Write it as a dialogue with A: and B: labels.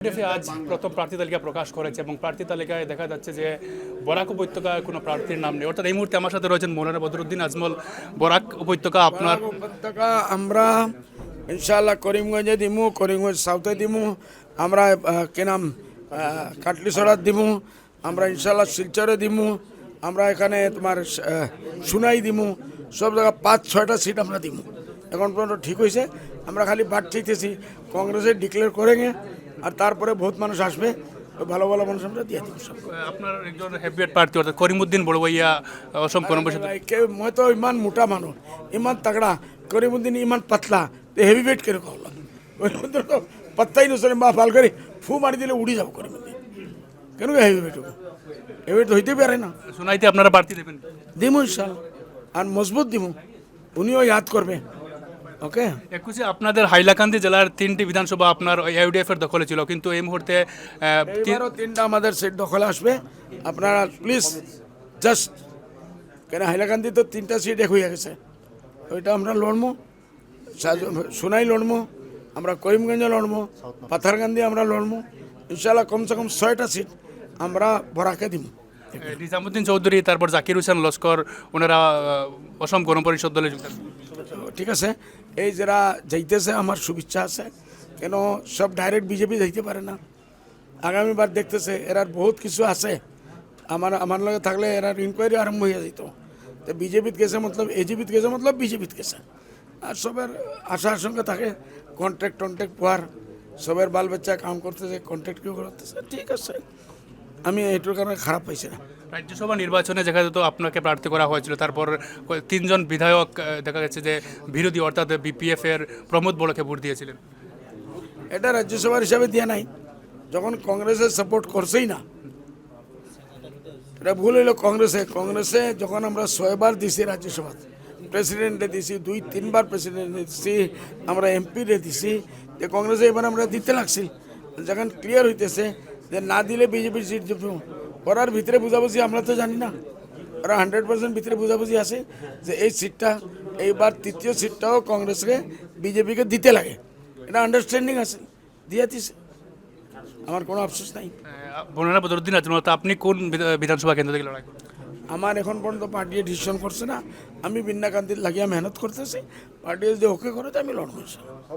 A: UDF আজ প্রথম প্রার্থী তালিকা প্রকাশ করেছে এবং প্রার্থী তালিকায় দেখা যাচ্ছে যে বরাক উপত্যকায় কোনো প্রার্থীর নাম নেই। অর্থাৎ এই মুহূর্তে আমার সাথে রয়েছেন মৌলানা বদরুদ্দিন আজমল। বরাক উপত্যকা আপনার
B: বরাক উপত্যকা আমরা ইনশাআল্লাহ করিমগঞ্জে দিমু, করিমগঞ্জ সাউথে দিমু, আমরা কি নাম কাটলিছড়াত দিমু, আমরা ইনশাআল্লাহ শিলচরে দিমু, আমরা এখানে তোমার সুনাই দিমু, সব জায়গা 5-6টা সিট আমরা দিমু। এখন পর্যন্ত ঠিক হয়েছে, আমরা খালি বাট চাইতেছি কংগ্রেসে ডিক্লেয়ার করে গে, আর তারপরে বহুত মানুষ আসবে, ভালো ভালো মানুষ আমরা দিয়ে দিব সব।
A: আপনার একজন হেভিওয়েট প্রার্থী অর্থাৎ করিমউদ্দিন বড়ভাইয়া অসম কর্মসূচি।
B: মই তো ইমান মোটা মানুষ, ইমান তাগড়া, করিমউদ্দিন ইমান পাতলা, হেভি ওয়েট করে কহলাম করিমউদ্দিন তো পাত্তাই নচলে, মা ভাল করে ফু মারি দিলে উড়ি যাব করিমউদ্দিন, কেন হেভি ওয়েট হবো? হেভি ওয়েট হইতে পারে না।
A: শোনাইতে আপনারা প্রার্থী দেবেন?
B: দিমু ইনশাল্লাহ, আর মজবুত দিমু, উনিও ইয়াদ করবে। ওকে,
A: একুশে আপনাদের হাইলাকান্দি জেলার 3টি বিধানসভা আপনার ইউডিএফ এর দখলে ছিল, কিন্তু এই মুহূর্তে
B: এবারও 3টা আমাদের সিট দখলে আসবে। আপনারা প্লিজ জাস্ট, কেন হাইলাকান্দি তো 3টা সিট এক হয়ে গেছে, ওইটা আমরা লড়বো, সোনাই লড়বো, আমরা করিমগঞ্জে লড়বো, পাথারকান্দি আমরা লড়বো, ইনশাল্লাহ কমসে কম 6টা সিট আমরা বরাকে দিব।
A: নিজামুদ্দিন চৌধুরী, তারপর জাকির হোসেন লস্কর, ওনারা অসম গণ পরিষদ দলে যুক্ত।
B: ঠিক আছে, এই যারা যাইতেছে আমার শুভেচ্ছা আছে, কেন সব ডাইরেক্ট বিজেপি যাইতে পারে না। আগামীবার দেখতেছে এরার বহুত কিছু আছে, আমার লগে থাকলে এরার ইনকোয়ারি আরম্ভ হয়ে যেত। তো বিজেপিত গেছে মতলব এজিপিত গেছে মতলব বিজেপিত গেছে, আর সবের আশা আশঙ্কা থাকে কন্ট্রাক্ট পাওয়ার, সবের বাল বাচ্চা কাম করতেছে, কন্ট্রাক্ট কেউ করতেছে। ঠিক আছে, আমি এইটার কারণে খারাপ পাইছি না।
A: রাজ্যসভা নির্বাচনে যেখানে তো আপনাকে প্রার্থী করা হয়েছিল, তারপর 3জন বিধায়ক দেখা গেছে যে বিরোধী অর্থাৎ বিপিএফ এর প্রমোদ বড়কে ভোট দিয়েছিলেন।
B: এটা রাজ্যসভার হিসাবে দেওয়া নাই, যখন কংগ্রেসের সাপোর্ট করছেই না, এটা ভুল হইল। কংগ্রেসে যখন আমরা 6বার দিছি রাজ্যসভা, প্রেসিডেন্টে দিছি, 2-3বার প্রেসিডেন্টে দিছি, আমরা এমপিরে দিছি, যে কংগ্রেসে এবার আমরা দিতে লাগছি। যখন ক্লিয়ার হইতেছে যে না দিলে বিজেপির সিট যাবে, ওরার ভিতরে বুঝাবুঝি আমরা তো জানি না, ওরা 100% ভিতরে বুঝাবুঝি আছে যে এই সিটটা এইবার 3য় সিটটাও কংগ্রেসকে বিজেপিকে দিতে লাগে, এটা আন্ডারস্ট্যান্ডিং আছে, দিয়ে দিছে, আমার কোনো আফসোস নাই।
A: মৌলানা বদরুদ্দিন আজমল, আপনি কোন বিধানসভা কেন্দ্র থেকে লড়াই করবেন?
B: আমার এখন পর্যন্ত পার্টি ডিসিশন করছে না, আমি বিন্নাকান্তির লাগিয়া মেহনত করতেছি, পার্টি যদি ওকে করে তো আমি লড়বো।